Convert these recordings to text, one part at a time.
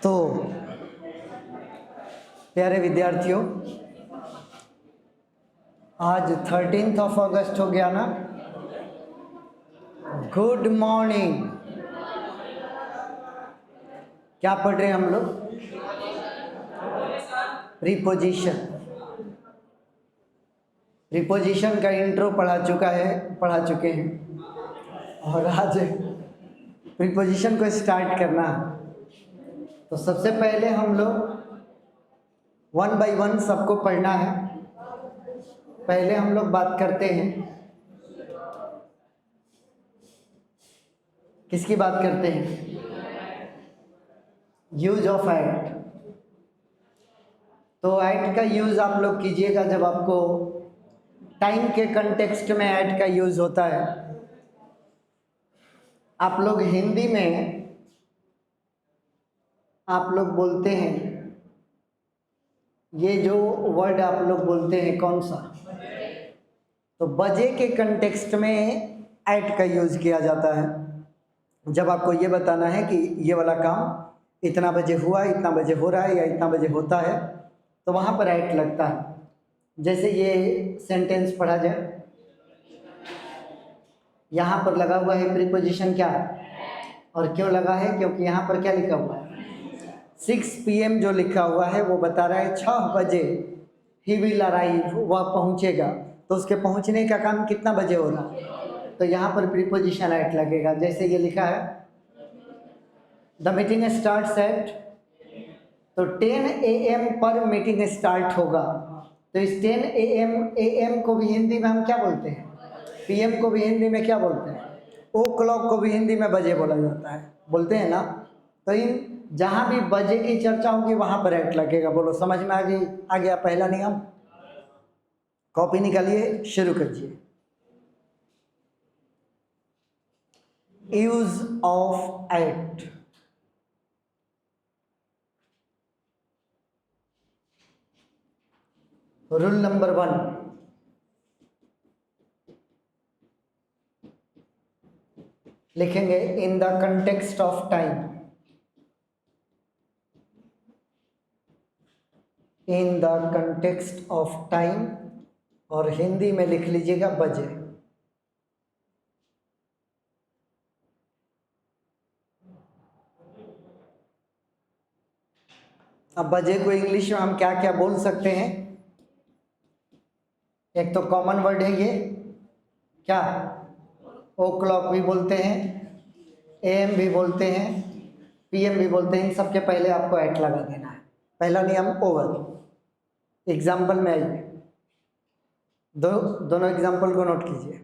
तो प्यारे विद्यार्थियों, आज 13 अगस्त हो गया ना। Good morning. क्या पढ़ रहे हैं हम लोग? प्रीपोजिशन। प्रीपोजिशन का इंट्रो पढ़ा चुके हैं और आज प्रीपोजिशन को स्टार्ट करना। तो सबसे पहले हम लोग 1 बाय 1 सबको पढ़ना है। पहले हम लोग बात करते हैं, किसकी बात करते हैं? Use of at. तो एट का यूज आप लोग कीजिएगा जब आपको टाइम के कंटेक्स्ट में एट का यूज होता है। आप लोग हिंदी में आप लोग बोलते हैं, ये जो वर्ड आप लोग बोलते हैं कौन सा? तो बजे के कंटेक्स्ट में एट का यूज किया जाता है। जब आपको ये बताना है कि ये वाला काम इतना बजे हुआ, इतना बजे हो रहा है या इतना बजे होता है, तो वहाँ पर एट लगता है। जैसे ये सेंटेंस पढ़ा जाए, यहाँ पर लगा हुआ है प्रीपोजिशन क्या, और क्यों लगा है? क्योंकि यहाँ पर क्या लिखा हुआ है? 6 PM जो लिखा हुआ है वो बता रहा है 6 बजे ही विल अराइव, वह पहुँचेगा। तो उसके पहुँचने का काम कितना बजे हो रहा है? तो यहाँ पर प्रीपोजिशन एट लगेगा। जैसे ये लिखा है द मीटिंग स्टार्ट्स एट, तो 10 AM पर मीटिंग स्टार्ट होगा। तो इस 10 AM को भी हिंदी में हम क्या बोलते हैं? PM को भी हिंदी में क्या बोलते हैं? ओ क्लॉक को भी हिंदी में बजे बोला जाता है, बोलते हैं ना। तो इन जहाँ भी बजे की चर्चा होगी वहाँ पर एट लगेगा। बोलो समझ में आ गया पहला नियम? कॉपी निकालिए, शुरू कीजिए। Use of at. Rule number 1, लिखेंगे in the context of time. In the context of time, और हिंदी में लिख लीजिएगा बजे। अब बजे को इंग्लिश में हम क्या क्या बोल सकते हैं? एक तो कॉमन वर्ड है ये क्या, ओ क्लॉक भी बोलते हैं, AM भी बोलते हैं, PM भी बोलते हैं। इन सबके पहले आपको एट लगा देना है। पहला नियम ओवर। एग्जाम्पल में आइए, दोनों एग्जाम्पल को नोट कीजिए।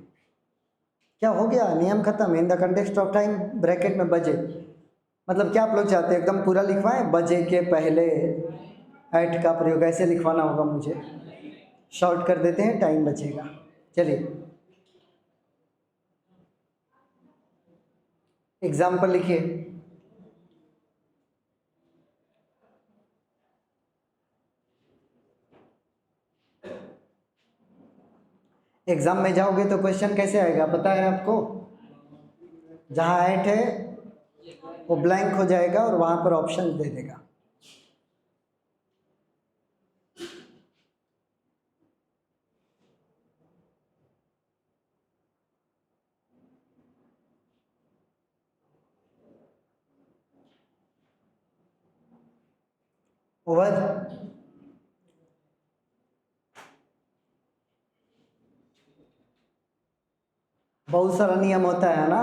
क्या हो गया? नियम खत्म। इन the context of time bracket में बजे, मतलब क्या आप लोग चाहते हैं एकदम पूरा लिखवाएं? बजे के पहले एट का प्रयोग ऐसे लिखवाना होगा मुझे। शॉर्ट कर देते हैं, टाइम बचेगा। चलिए एग्जाम्पल लिखिए। एग्जाम में जाओगे तो क्वेश्चन कैसे आएगा पता है आपको? जहाँ एट है वो ब्लैंक हो जाएगा और वहां पर ऑप्शन दे देगा। ओवर। बहुत सारा नियम होता है ना।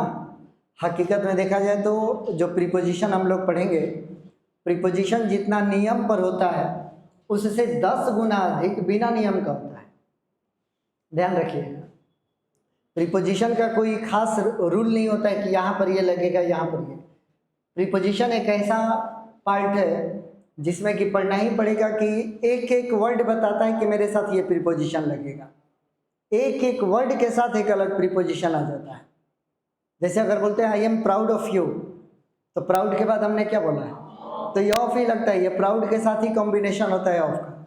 हकीकत में देखा जाए तो जो प्रीपोजिशन हम लोग पढ़ेंगे, प्रीपोजिशन जितना नियम पर होता है उससे 10 गुना अधिक बिना नियम का होता है। ध्यान रखिए, प्रीपोजिशन का कोई खास रूल नहीं होता है कि यहाँ पर ये लगेगा, यहाँ पर ये। प्रीपोजिशन एक ऐसा पार्ट है जिसमें कि पढ़ना ही पड़ेगा कि एक एक वर्ड बताता है कि मेरे साथ ये प्रीपोजिशन लगेगा। एक एक वर्ड के साथ एक अलग प्रीपोजिशन आ जाता है। जैसे अगर बोलते हैं I am proud of you, तो प्राउड के बाद हमने क्या बोला है? तो ये ऑफ ही लगता है। ये प्राउड के साथ ही कॉम्बिनेशन होता है ऑफ का।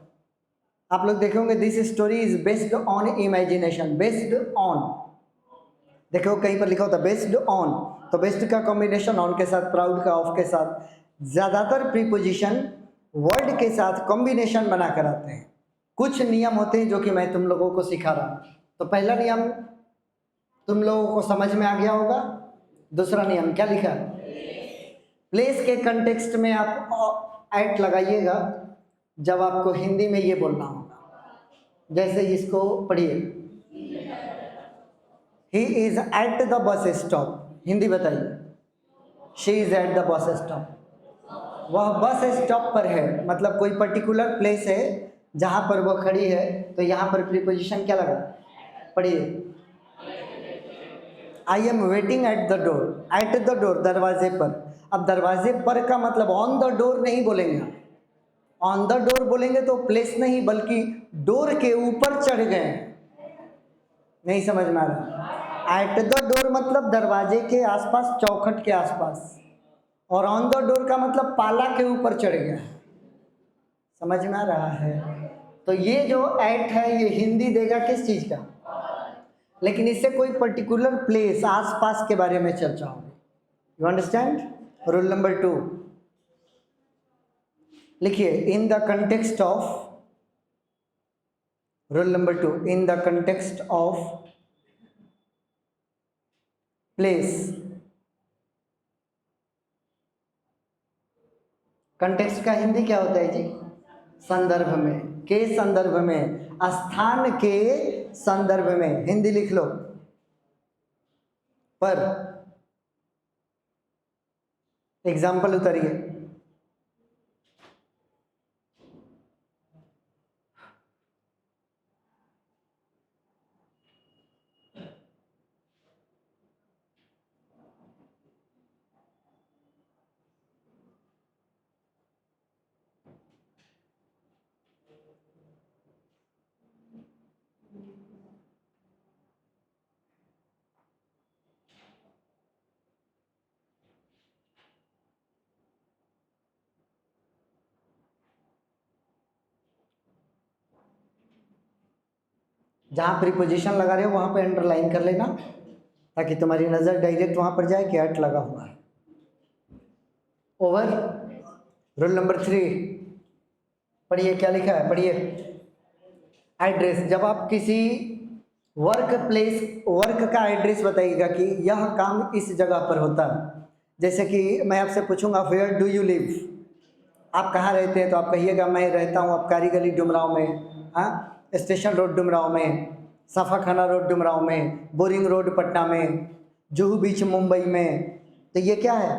आप लोग देखेंगे this story is based on imagination. Based on, देखो कहीं पर लिखा होता है बेस्ड ऑन, तो बेस्ड का कॉम्बिनेशन ऑन के साथ, प्राउड का ऑफ के साथ। ज़्यादातर प्रीपोजिशन वर्ड के साथ कॉम्बिनेशन बनाकर आते हैं। कुछ नियम होते हैं जो कि मैं तुम लोगों को सिखा रहा हूँ। तो पहला नियम तुम लोगों को समझ में आ गया होगा। दूसरा नियम क्या लिखा है? प्लेस के कंटेक्स्ट में आप एट लगाइएगा जब आपको हिंदी में ये बोलना होगा। जैसे इसको पढ़िए, he is at the bus stop. Hindi बताइए। She is at the bus stop. वह बस स्टॉप पर है, मतलब कोई पर्टिकुलर प्लेस है जहां पर वह खड़ी है, तो यहाँ पर प्रीपोजिशन क्या लगा? पढ़िए, I am waiting at the door. At the door, दरवाजे पर। अब दरवाजे पर का मतलब ऑन द डोर नहीं बोलेंगे। ऑन द डोर बोलेंगे तो प्लेस नहीं बल्कि डोर के ऊपर चढ़ गए। नहीं समझ में आ रहा? एट द डोर मतलब दरवाजे के आसपास, चौखट के आसपास, और ऑन द डोर का मतलब पाला के ऊपर चढ़ गया। समझ में आ रहा है? तो ये जो एट है ये हिंदी देगा किस चीज का, लेकिन इससे कोई पर्टिकुलर प्लेस आसपास के बारे में चर्चा होगी। You understand? रूल नंबर 2 लिखिए, इन the context of, rule number 2, in the context of place. Context का हिंदी क्या होता है जी? संदर्भ में, के संदर्भ में, स्थान के संदर्भ में। हिंदी लिख लो, पर। एग्जाम्पल उतारिए। जहाँ प्रीपोजिशन लगा रहे हो वहाँ पे अंडरलाइन कर लेना ताकि तुम्हारी नज़र डायरेक्ट वहाँ पर जाए कि एट लगा हुआ है। ओवर। रूल नंबर 3 पढ़िए, क्या लिखा है? पढ़िए, एड्रेस। जब आप किसी वर्क प्लेस, वर्क का एड्रेस बताइएगा कि यह काम इस जगह पर होता है। जैसे कि मैं आपसे पूछूंगा वेयर डू यू लिव, आप कहाँ रहते हैं, तो आप कहिएगा मैं रहता हूँ अबकारी गली डुमराव में, हाँ, स्टेशन रोड डुमराव में, सफा खाना रोड डुमराव में, बोरिंग रोड पटना में, जुहू बीच मुंबई में। तो ये क्या है?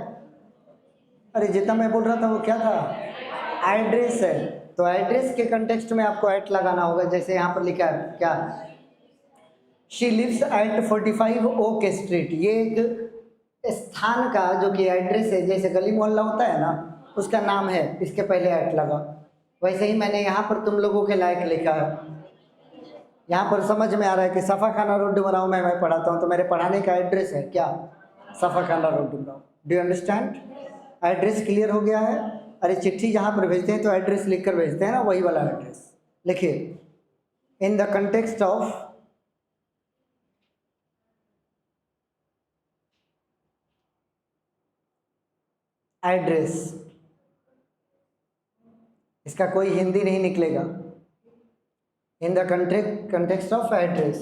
अरे जितना मैं बोल रहा था वो क्या था? एड्रेस है। तो एड्रेस के कंटेक्स्ट में आपको एट लगाना होगा। जैसे यहाँ पर लिखा है क्या? She lives at 45 oak street. ये एक स्थान का जो कि एड्रेस है, जैसे गली मोहल्ला होता है ना, उसका नाम है, इसके पहले एट लगा। वैसे ही मैंने यहाँ पर तुम लोगों के लायक लिखा है। यहाँ पर समझ में आ रहा है कि सफ़ा खाना रोड डुमराव में मैं पढ़ाता हूँ, तो मेरे पढ़ाने का एड्रेस है क्या? सफ़ा खाना road Dumraon. Do you understand? Address clear हो गया है? अरे चिट्ठी जहाँ पर भेजते हैं तो एड्रेस लिख कर भेजते हैं ना, वही वाला एड्रेस लिखिए। इन द कंटेक्स्ट ऑफ एड्रेस, इसका कोई हिंदी नहीं निकलेगा। इन द कंटेक्स्ट ऑफ एड्रेस,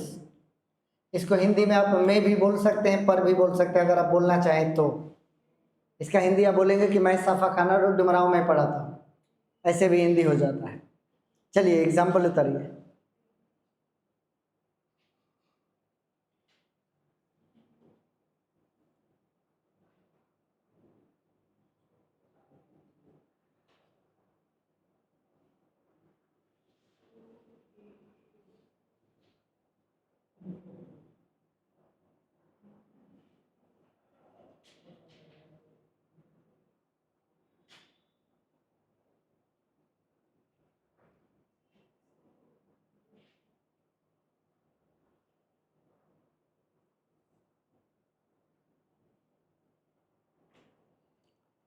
इसको हिंदी में आप मैं भी बोल सकते हैं, पर भी बोल सकते हैं अगर आप बोलना चाहें तो। इसका हिंदी आप बोलेंगे कि मैं सफ़ा खाना रोड डुमराव में पढ़ा था, ऐसे भी हिंदी हो जाता है। चलिए एग्जाम्पल उतारिए।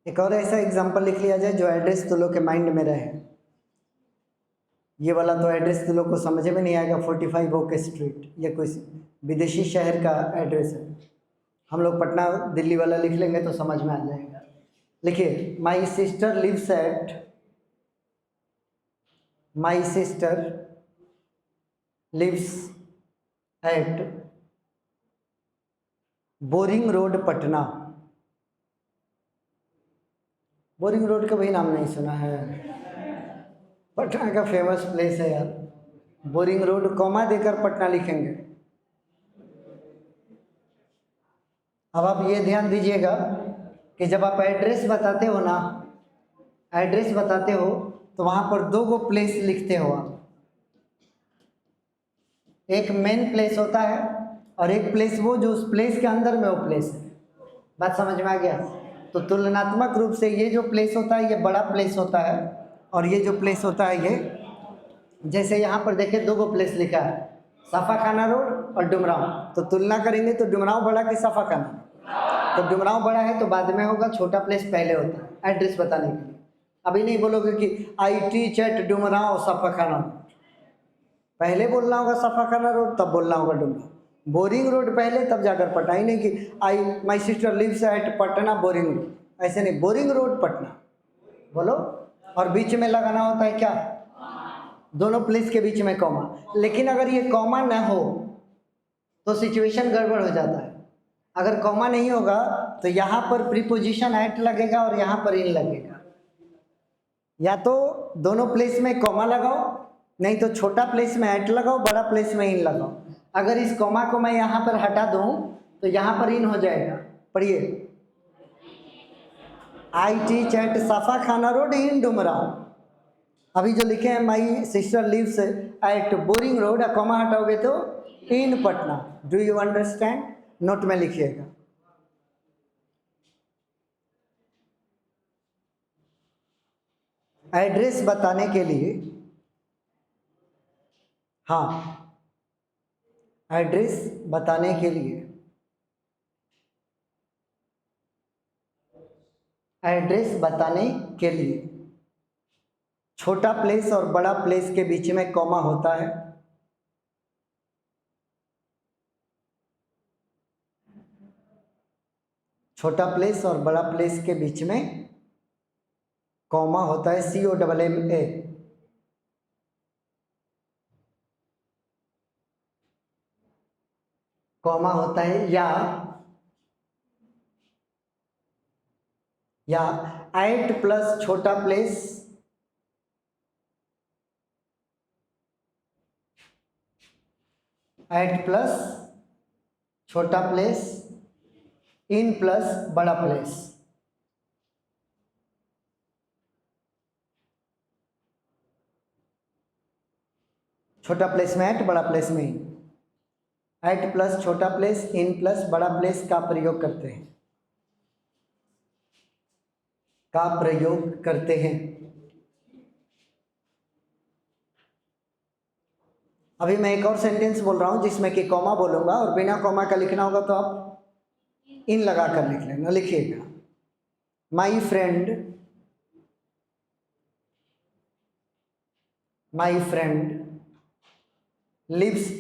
एक और ऐसा एग्जाम्पल लिख लिया जाए जो एड्रेस तुम लोग के माइंड में रहे। ये वाला तो एड्रेस तुम लोग को समझ में नहीं आएगा। 45 ओक स्ट्रीट, ये कोई विदेशी शहर का एड्रेस है। हम लोग पटना दिल्ली वाला लिख लेंगे तो समझ में आ जाएगा। लिखिए, my sister lives at boring road Patna. Boring road का भी नाम नहीं सुना है, पटना का फेमस प्लेस है यार। बोरिंग रोड कॉमा देकर पटना लिखेंगे। अब आप ये ध्यान दीजिएगा कि जब आप एड्रेस बताते हो ना, एड्रेस बताते हो तो वहाँ पर दो गो प्लेस लिखते हो आप। एक मेन प्लेस होता है और एक प्लेस वो जो उस प्लेस के अंदर में वो प्लेस है। बात समझ में आ गया? तो तुलनात्मक रूप से ये जो प्लेस होता है ये बड़ा प्लेस होता है और ये जो प्लेस होता है ये, जैसे यहाँ पर देखिए दो गो प्लेस लिखा है, सफाखाना रोड और डुमराव। तो तुलना करेंगे तो डुमराव बड़ा कि सफाखाना? तो डुमराव बड़ा है तो बाद में होगा, छोटा प्लेस पहले होता है एड्रेस बताने के लिए। अभी नहीं बोलोगे कि आई टीच एट डुमराव सफाखाना, पहले बोलना होगा सफाखाना रोड तब बोलना होगा डुमराव। बोरिंग रोड पहले तब जाकर पटना, ही नहीं कि my sister lives at Patna boring road, ऐसे नहीं, बोरिंग रोड पटना बोलो। और बीच में लगाना होता है क्या? दोनों प्लेस के बीच में कॉमा। लेकिन अगर ये कॉमा ना हो तो सिचुएशन गड़बड़ हो जाता है। अगर कॉमा नहीं होगा तो यहाँ पर प्रीपोजिशन एट लगेगा और यहाँ पर इन लगेगा। या तो दोनों प्लेस में कॉमा लगाओ, नहीं तो छोटा प्लेस में एट लगाओ, बड़ा प्लेस में इन लगाओ। अगर इस कॉमा को मैं यहाँ पर हटा दूँ तो यहाँ पर इन हो जाएगा। पढ़िए, I teach at Safakhana road in Dumraon. अभी जो लिखे हैं my sister lives at boring road, comma हटाओगे तो in Patna. Do you understand? Note में लिखिएगा। एड्रेस बताने के लिए, हाँ, एड्रेस बताने के लिए, एड्रेस बताने के लिए छोटा प्लेस और बड़ा प्लेस के बीच में कॉमा होता है। छोटा प्लेस और बड़ा प्लेस के बीच में कॉमा होता है, COMMA। कॉमा होता है या एट प्लस छोटा प्लेस एट प्लस छोटा प्लेस इन प्लस बड़ा प्लेस। छोटा प्लेस में एट, बड़ा प्लेस में इन। एट प्लस छोटा प्लेस इन प्लस बड़ा प्लेस का प्रयोग करते हैं, अभी मैं एक और सेंटेंस बोल रहा हूं जिसमें कि कॉमा बोलूंगा और बिना कॉमा का लिखना होगा तो आप इन लगा कर लिख लेना। लिखिएगा, माई फ्रेंड लिव्स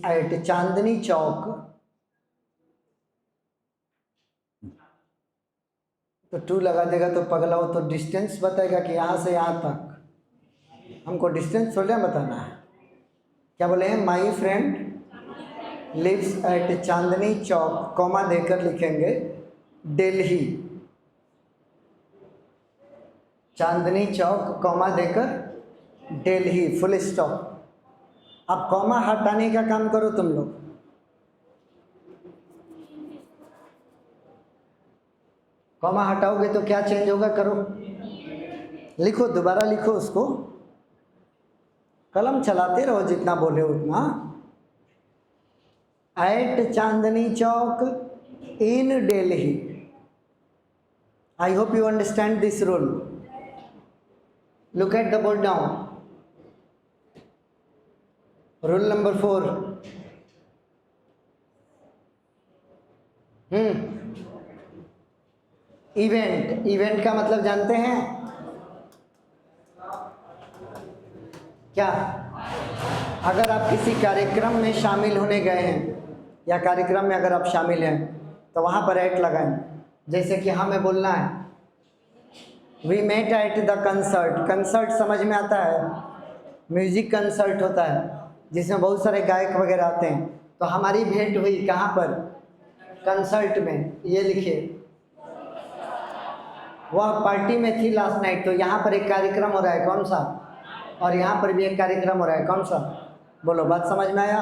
एट चांदनी चौक। तो टू लगा देगा तो पगला हो, तो डिस्टेंस बताएगा कि यहाँ से यहाँ तक। हमको डिस्टेंस थोड़ा बताना है। क्या बोले हैं? My friend lives at Chandni Chowk, comma देकर लिखेंगे दिल्ली। चांदनी चौक कॉमा देकर दिल्ली, फुल स्टॉप। अब कॉमा हटाने का काम करो तुम लोग। कॉमा हटाओगे तो क्या चेंज होगा? करो, लिखो, दोबारा लिखो उसको, कलम चलाते रहो, जितना बोले उतना। At Chandni Chowk in Delhi. I hope you understand this rule. Look at the board now. Rule number 4। Event का मतलब जानते हैं क्या? अगर आप किसी कार्यक्रम में शामिल होने गए हैं या कार्यक्रम में अगर आप शामिल हैं तो वहाँ पर एट लगाएं। जैसे कि हमें बोलना है we met at the concert. Concert समझ में आता है, म्यूजिक कंसर्ट होता है जिसमें बहुत सारे गायक वगैरह आते हैं। तो हमारी भेंट हुई कहाँ पर? कंसर्ट में। ये लिखिए, वह पार्टी में थी लास्ट नाइट। तो यहाँ पर एक कार्यक्रम हो रहा है, कौन सा? और यहाँ पर भी एक कार्यक्रम हो रहा है, कौन सा? बोलो, बात समझ में आया?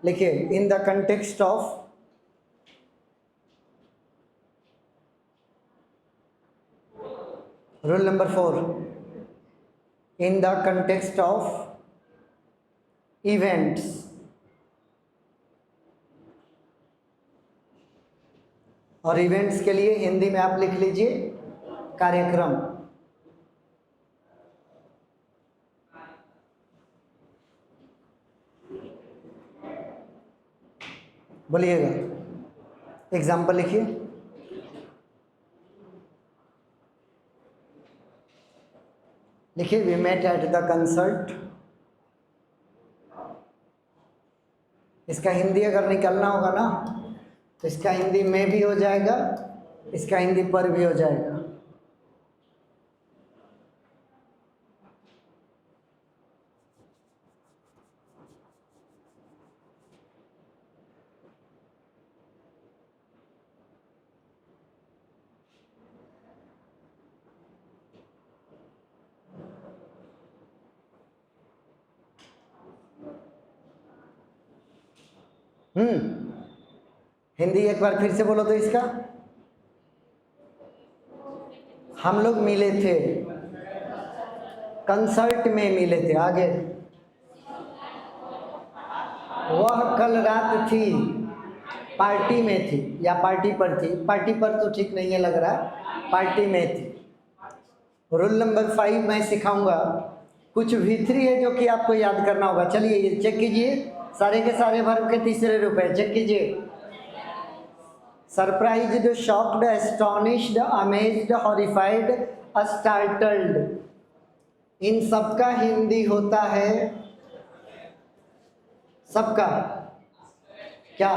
लिखिए, इन the context of, rule number 4, in the context of events. और इवेंट्स के लिए हिंदी में आप लिख लीजिए कार्यक्रम। बोलिएगा, एग्जाम्पल लिखिए। लिखिए, we met at the concert. इसका हिंदी अगर निकालना होगा ना तो इसका हिंदी में भी हो जाएगा, इसका हिंदी पर भी हो जाएगा। हिंदी एक बार फिर से बोलो तो इसका। हम लोग मिले थे, कंसर्ट में मिले थे। आगे, वह कल रात थी, पार्टी में थी या पार्टी पर थी। पार्टी पर तो ठीक नहीं है लग रहा, पार्टी में थी। रूल नंबर 5 मैं सिखाऊंगा, कुछ भीतरी है जो कि आपको याद करना होगा। चलिए ये चेक कीजिए, सारे के सारे वर्ब के तीसरे रूप है, चेक कीजिए। Surprised, shocked, astonished, amazed, horrified, startled, इन सबका हिंदी होता है, सबका क्या?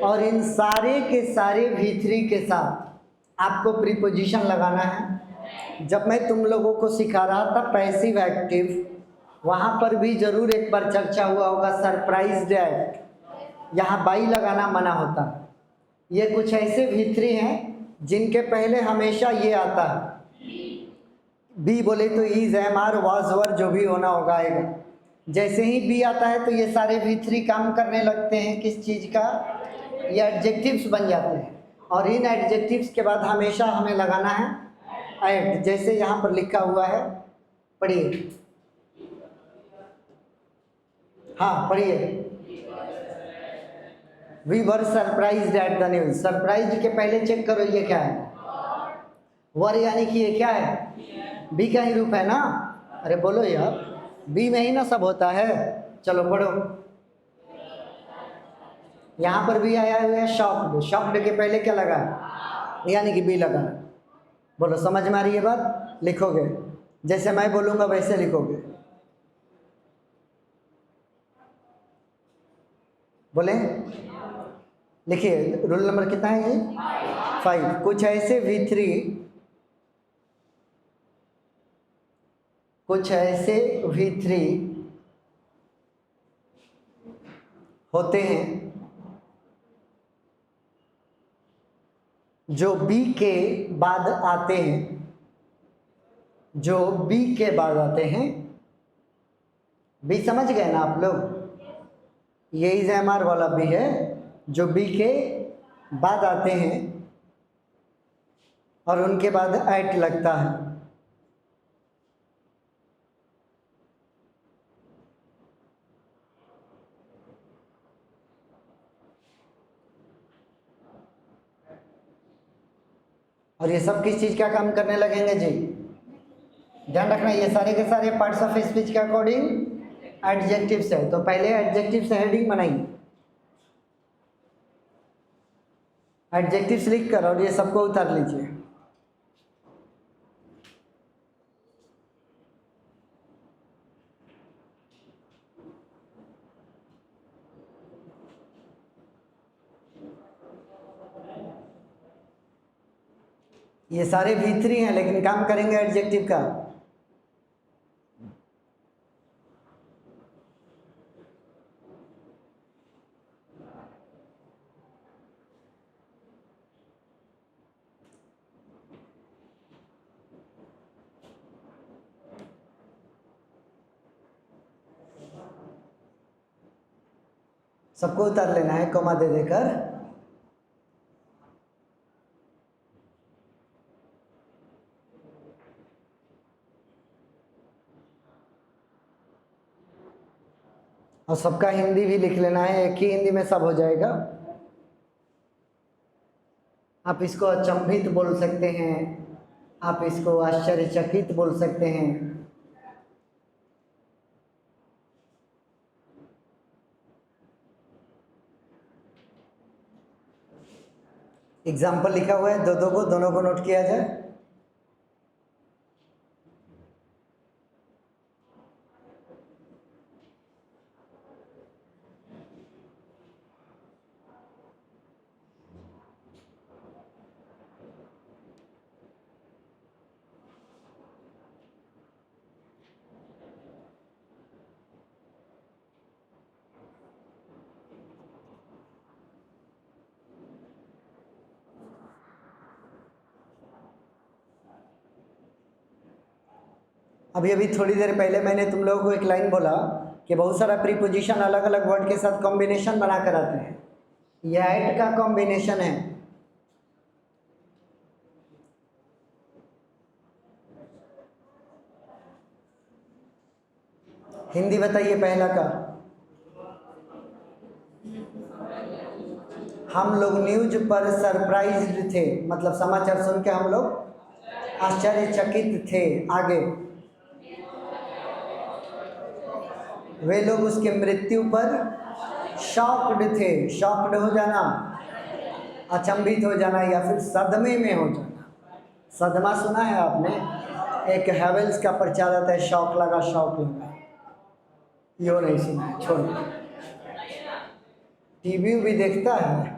और इन सारे के सारे भीतरी के साथ आपको प्रीपोजिशन लगाना है। जब मैं तुम लोगों को सिखा रहा था पैसिव एक्टिव, वहाँ पर भी जरूर एक बार चर्चा हुआ होगा सरप्राइज्ड एट, यहाँ बाई लगाना मना होता है। ये कुछ ऐसे भीतरी हैं जिनके पहले हमेशा ये आता है, बी बोले तो इज, एम, आर, वाज, वर, जो भी होना होगा आएगा। जैसे ही बी आता है तो ये सारे भीतरी काम करने लगते हैं किस चीज़ का? ये एडजेक्टिव्स बन जाते हैं। और इन एडजेक्टिव्स के बाद हमेशा हमें लगाना है एट। जैसे यहाँ पर लिखा हुआ है, पढ़िए, हाँ पढ़िए। We were surprised at the news. Surprise के पहले चेक करो ये क्या है? वर, यानी कि ये क्या है? बी का ही रूप है ना। अरे बोलो यार, बी में ही ना सब होता है। चलो पढ़ो, यहाँ पर भी आया हुआ है शॉक्ड। शॉक्ड के पहले क्या लगा? यानी कि बी लगा। बोलो, समझ में आ रही है बात? लिखोगे जैसे मैं बोलूँगा वैसे लिखोगे। बोले, लिखिए, रूल नंबर कितना है ये? 5। कुछ ऐसे भीतरी, कुछ ऐसे भीतरी होते हैं जो बी के बाद आते हैं, जो बी के बाद आते हैं। बी समझ गए ना आप लोग? ये इज एम आर वाला बी है जो बी के बाद आते हैं और उनके बाद एट लगता है। और ये सब किस चीज़ का काम करने लगेंगे जी? ध्यान रखना, ये सारे के सारे पार्ट्स ऑफ स्पीच के अकॉर्डिंग एडजेक्टिव्स है। तो पहले एडजेक्टिव से हेडिंग बनाइए, एडजेक्टिव्स लिख कर, और ये सबको उतार लीजिए। ये सारे V3 हैं लेकिन काम करेंगे एडजेक्टिव का। सबको उतार लेना है कॉमा दे देकर। और सबका हिंदी भी लिख लेना है, एक ही हिंदी में सब हो जाएगा। आप इसको अचंभित बोल सकते हैं, आप इसको आश्चर्यचकित बोल सकते हैं। एग्जाम्पल लिखा हुआ है, दोनों को नोट किया जाए। अभी अभी थोड़ी देर पहले मैंने तुम लोगों को एक लाइन बोला कि बहुत सारा प्रीपोजिशन अलग अलग वर्ड के साथ कॉम्बिनेशन बना कर आते हैं। यह ऐड का कॉम्बिनेशन है। हिंदी बताइए पहला का। हम लोग न्यूज पर सरप्राइज्ड थे, मतलब समाचार सुन के हम लोग आश्चर्यचकित थे। आगे, वे लोग उसके मृत्यु पर शॉक्ड थे। शॉक्ड हो जाना, अचंभित हो जाना, या फिर सदमे में हो जाना। सदमा सुना है आपने? एक हैवेल्स का प्रचार आता है, शॉक लगा शॉक लगा। यो नहीं सुना है, छोड़। टीवी भी देखता है।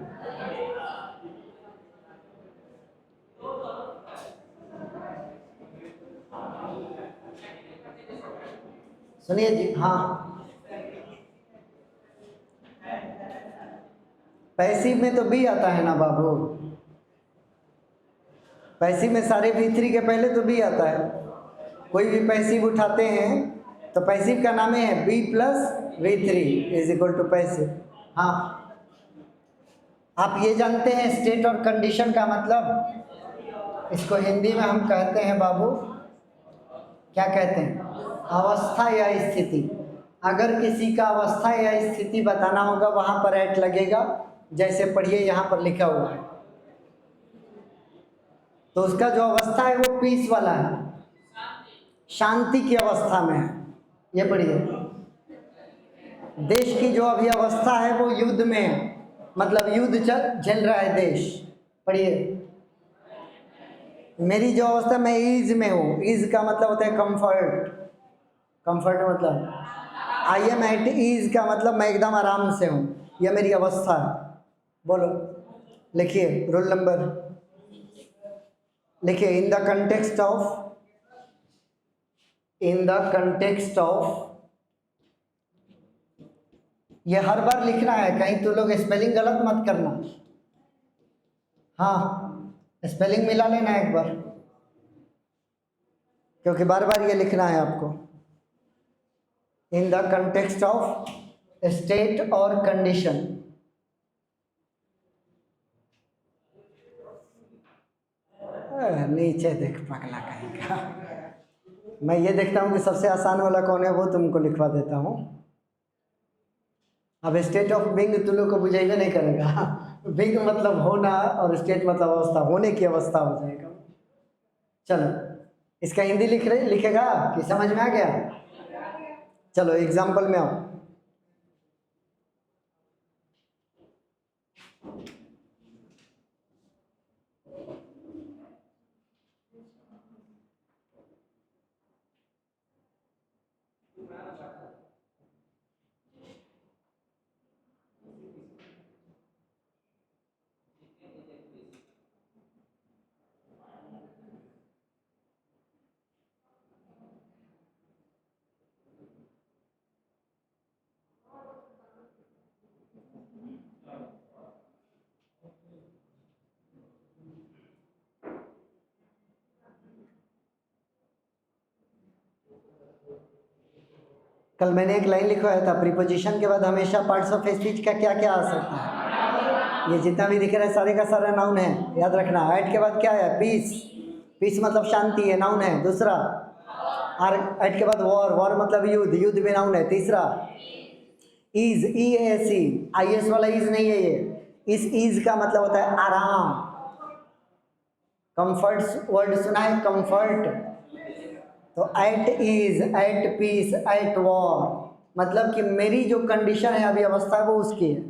सुनिए जी, हाँ, पैसिव में तो बी आता है ना बाबू। पैसिव में सारे V3 के पहले तो बी आता है। कोई भी पैसिव उठाते हैं तो पैसिव का नाम है B plus V3 is equal to passive. हाँ, आप ये जानते हैं स्टेट और कंडीशन का मतलब? इसको हिंदी में हम कहते हैं बाबू, क्या कहते हैं? अवस्था या स्थिति। अगर किसी का अवस्था या स्थिति बताना होगा वहां पर एट लगेगा। जैसे पढ़िए, यहाँ पर लिखा हुआ है, तो उसका जो अवस्था है वो पीस वाला है, शांति की अवस्था में है। ये पढ़िए, देश की जो अभी अवस्था है वो युद्ध में है, मतलब युद्ध झेल रहा है देश। पढ़िए, मेरी जो अवस्था, मैं ईज में हूँ। ईज का मतलब होता है कंफर्ट। कंफर्ट मतलब आई एम एट ईज का मतलब मैं एकदम आराम से हूँ। यह मेरी अवस्था है। बोलो, लिखिए रोल नंबर, लिखिए इन the context of, in the context of. ये हर बार लिखना है, कहीं तो लोग स्पेलिंग गलत मत करना। हाँ, स्पेलिंग मिला लेना एक बार, क्योंकि बार बार ये लिखना है आपको। इन द कंटेक्स्ट ऑफ स्टेट और कंडीशन। नीचे देख पगला कहीं का। मैं ये देखता हूँ कि सबसे आसान वाला कौन है, वो तुमको लिखवा देता हूँ। अब स्टेट ऑफ बीइंग तुम लोग को बुझेगा नहीं करेगा। बीइंग मतलब होना और स्टेट मतलब अवस्था, होने की अवस्था हो जाएगा। चलो, इसका हिंदी लिखेगा कि समझ में आ गया? चलो एग्जाम्पल में आओ। कल मैंने एक लाइन लिखवाया था, प्रीपोजिशन के बाद हमेशा पार्ट्स ऑफ स्पीच का क्या क्या आ सकता है। ये जितना भी दिख रहा है सारे का सारा नाउन है, याद रखना। एट के बाद क्या है? पीस। पीस मतलब शांति है, नाउन है। दूसरा आर, एट के बाद वॉर। वॉर मतलब युद्ध। युद्ध भी नाउन है। तीसरा ease, E S E, I S वाला ईज नहीं है ये। इस ईज का मतलब होता है आराम। कंफर्ट वर्ड सुना है? कंफर्ट। तो at ease, at peace, at war, मतलब कि मेरी जो कंडीशन है अभी, अवस्था है, वो उसकी है।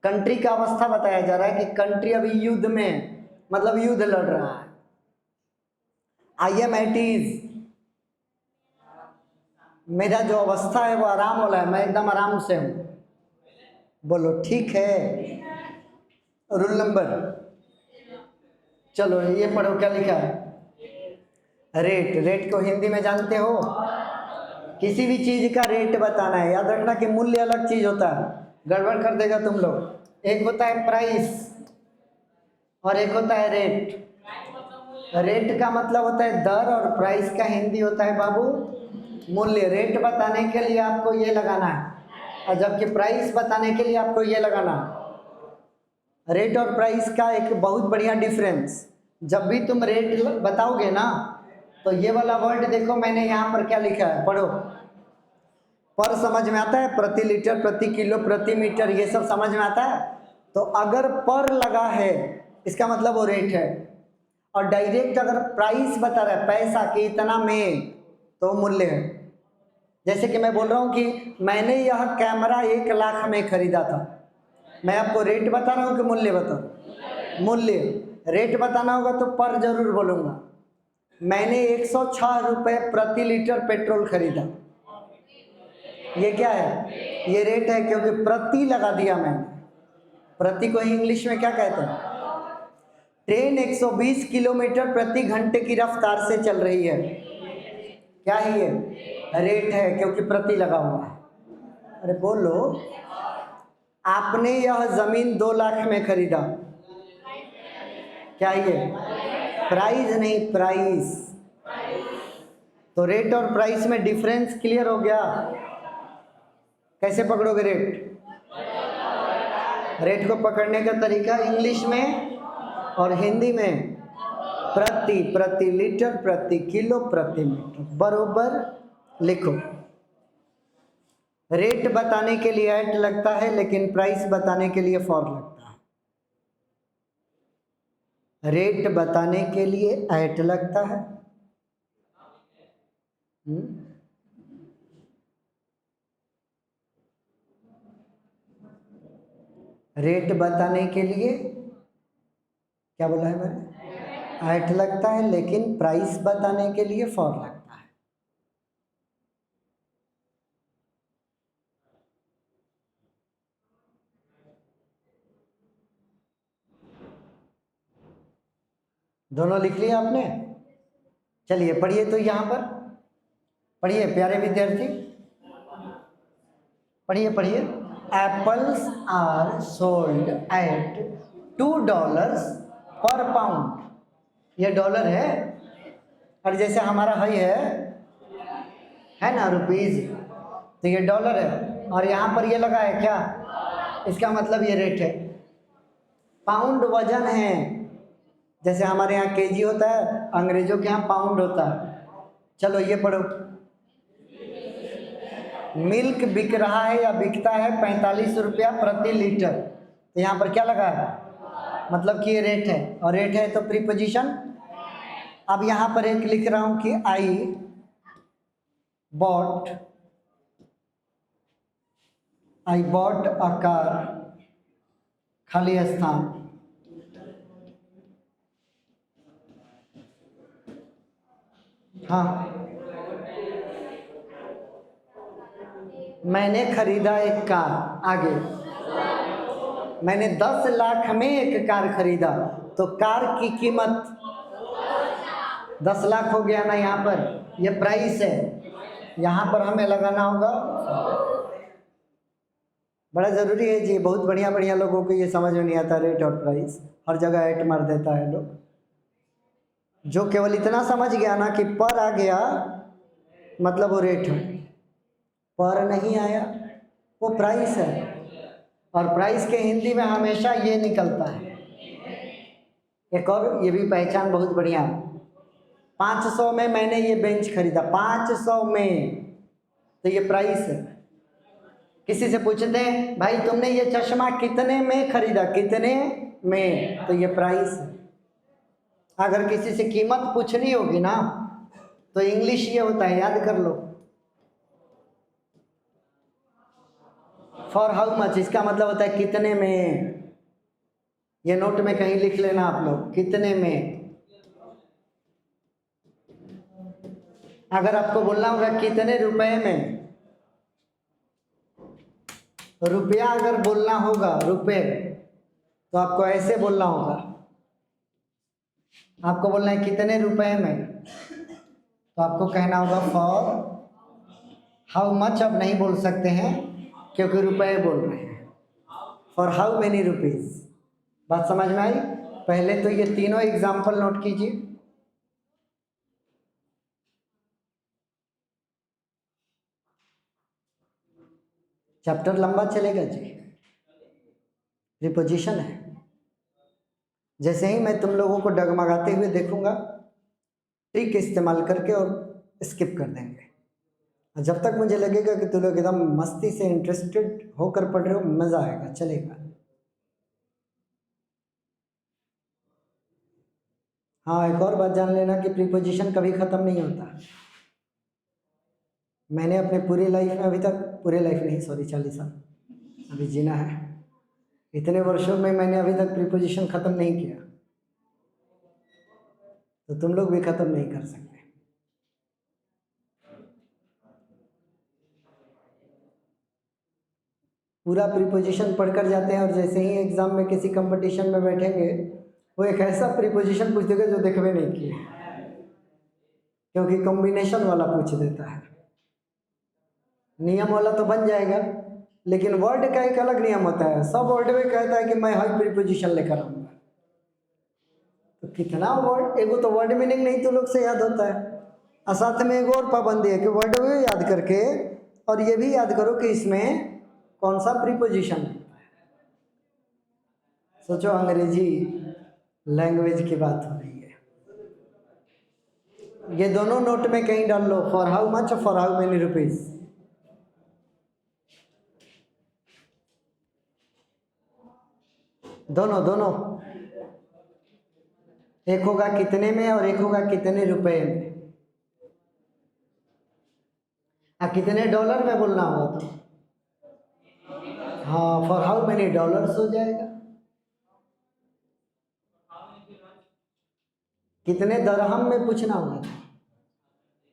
कंट्री का अवस्था बताया जा रहा है कि कंट्री अभी युद्ध में, मतलब युद्ध लड़ रहा है। आई एम एट ईज, मेरा जो अवस्था है वो आराम वाला है, मैं एकदम आराम से हूं। बोलो ठीक है। रूल नंबर, चलो ये पढ़ो क्या लिखा है। रेट। रेट को हिंदी में जानते हो? किसी भी चीज का रेट बताना है। याद रखना कि मूल्य अलग चीज होता है, गड़बड़ कर देगा तुम लोग। एक होता है प्राइस और एक होता है रेट। रेट का मतलब होता है दर और प्राइस का हिंदी होता है बाबू मूल्य। रेट बताने के लिए आपको ये लगाना है और जबकि प्राइस बताने के लिए आपको ये लगाना है। रेट और प्राइस का एक बहुत बढ़िया डिफरेंस, जब भी तुम रेट बताओगे ना तो ये वाला वर्ड देखो, मैंने यहाँ पर क्या लिखा है, पढ़ो। पर समझ में आता है? प्रति लीटर, प्रति किलो, प्रति मीटर, ये सब समझ में आता है। तो अगर पर लगा है इसका मतलब वो रेट है, और डायरेक्ट अगर प्राइस बता रहा है, पैसा कि इतना में, तो मूल्य है। जैसे कि मैं बोल रहा हूँ कि मैंने यह कैमरा 1 लाख में खरीदा था, मैं आपको रेट बता रहा हूँ कि मूल्य बता? मूल्य। रेट बताना होगा तो पर जरूर बोलूँगा। मैंने 106 रुपये प्रति लीटर पेट्रोल खरीदा, ये क्या है? ये रेट है, क्योंकि प्रति लगा दिया मैंने। प्रति को इंग्लिश में क्या कहते हैं? ट्रेन 120 किलोमीटर प्रति घंटे की रफ्तार से चल रही है, क्या है ये? रेट है, क्योंकि प्रति लगा हुआ है। अरे बोलो। आपने यह जमीन 2 लाख में खरीदा, क्या ये? प्राइस नहीं, प्राइस। तो रेट और प्राइस में डिफरेंस क्लियर हो गया? कैसे पकड़ोगे रेट? रेट को पकड़ने का तरीका इंग्लिश में और हिंदी में प्रति, प्रति लीटर, प्रति किलो, प्रति मीटर, बरोबर लिखो। रेट बताने के लिए एट लगता है, लेकिन प्राइस बताने के लिए फॉर लगता है। रेट बताने के लिए एट लगता है, रेट बताने के लिए क्या बोला है मैंने? एट लगता है, लेकिन प्राइस बताने के लिए फॉर लगता है। दोनों लिख लिया आपने? चलिए पढ़िए तो यहाँ पर पढ़िए प्यारे विद्यार्थी, पढ़िए पढ़िए। एप्पल्स आर सोल्ड एट $2 पर पाउंड। ये डॉलर है, और जैसे हमारा है ना रुपीज, तो ये डॉलर है, और यहाँ पर ये लगा है क्या? इसका मतलब ये रेट है। पाउंड वजन है, जैसे हमारे यहाँ केजी होता है, अंग्रेजों के यहाँ पाउंड होता है। चलो ये पढ़ो। मिल्क बिक रहा है या बिकता है 45 रुपया प्रति लीटर, तो यहाँ पर क्या लगा है? मतलब कि ये रेट है, और रेट है तो प्रीपोजिशन। अब यहाँ पर एक लिख रहा हूँ कि आई बॉट अ कार, खाली स्थान। हाँ, मैंने खरीदा एक कार। आगे, मैंने 10 लाख में एक कार खरीदा, तो कार की कीमत 10 लाख हो गया ना। यहाँ पर ये प्राइस है, यहाँ पर हमें लगाना होगा। बड़ा ज़रूरी है जी, बहुत बढ़िया बढ़िया लोगों को ये समझ में नहीं आता रेट और प्राइस, हर जगह एट मार देता है लोग। जो केवल इतना समझ गया ना कि पर आ गया मतलब वो रेट है, पर नहीं आया वो प्राइस है, और प्राइस के हिंदी में हमेशा ये निकलता है। एक और ये भी पहचान बहुत बढ़िया है, 500 में मैंने ये बेंच खरीदा, 500 में, तो ये प्राइस है। किसी से पूछते हैं भाई तुमने ये चश्मा कितने में खरीदा, कितने में, तो ये प्राइस है। अगर किसी से कीमत पूछनी होगी ना तो इंग्लिश ये होता है, याद कर लो, फॉर हाउ मच, इसका मतलब होता है कितने में। ये नोट में कहीं लिख लेना आप लोग, कितने में। अगर आपको बोलना होगा कितने रुपए में, रुपया अगर बोलना होगा, रुपए, तो आपको ऐसे बोलना होगा, आपको बोलना है कितने रुपए में, तो आपको कहना होगा फॉर हाउ मच। अब नहीं बोल सकते हैं क्योंकि रुपए बोल रहे हैं, फॉर हाउ मेनी रुपीज। बात समझ में आई? पहले तो ये तीनों एग्जाम्पल नोट कीजिए। चैप्टर लंबा चलेगा जी, प्रीपोजिशन है। जैसे ही मैं तुम लोगों को डगमगाते हुए देखूंगा, ट्रिक इस्तेमाल करके और स्किप कर देंगे। जब तक मुझे लगेगा कि तुम लोग एकदम मस्ती से इंटरेस्टेड होकर पढ़ रहे हो, मज़ा आएगा, चलेगा। हाँ, एक और बात जान लेना कि प्रीपोजिशन कभी ख़त्म नहीं होता। मैंने अपने पूरी लाइफ में अभी तक, पूरे लाइफ नहीं सॉरी 40 साल अभी जीना है, इतने वर्षों में मैंने अभी तक प्रीपोजिशन ख़त्म नहीं किया, तो तुम लोग भी ख़त्म नहीं कर सकते। पूरा प्रीपोजिशन पढ़कर जाते हैं और जैसे ही एग्ज़ाम में किसी कंपटीशन में बैठेंगे, वो एक ऐसा प्रीपोजिशन पूछ देगा जो देखबे नहीं किए, क्योंकि कॉम्बिनेशन वाला पूछ देता है। नियम वाला तो बन जाएगा, लेकिन वर्ड का एक अलग नियम होता है। सब वर्ड में कहता है कि मैं हाई प्रीपोजिशन लेकर आऊँगा, तो कितना वर्ड, एगो तो वर्ड मीनिंग नहीं तो लोग से याद होता है, और साथ में एक और पाबंदी है कि वर्ड भी याद करके और ये भी याद करो कि इसमें कौन सा प्रीपोजिशन होता है। सोचो, अंग्रेजी लैंग्वेज की बात हो रही है। ये दोनों नोट में कहीं डाल लो, for how much, for how many rupees. दोनों दोनों, एक होगा कितने में और एक होगा कितने रुपए में। कितने डॉलर में बोलना होगा तो हाँ, फॉर हाउ मेनी डॉलर्स हो जाएगा। कितने दरहम में पूछना होगा,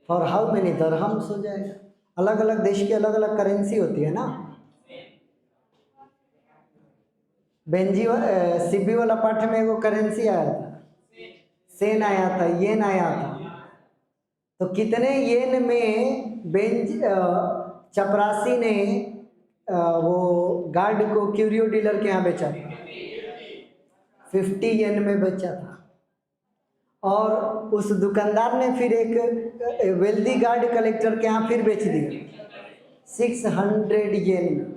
फॉर हाउ मेनी दरहम्स हो जाएगा। अलग अलग देश की अलग अलग करेंसी होती है ना। बेंजी सीबी वाला पाठ में वो करेंसी आया था, सेन आया था, येन आया था। तो कितने येन में चपरासी ने वो गार्ड को क्यूरियो डीलर के यहाँ बेचा था? 50 येन में बेचा था। और उस दुकानदार ने फिर एक वेल्दी गार्ड कलेक्टर के यहाँ फिर बेच दिया 600 येन में।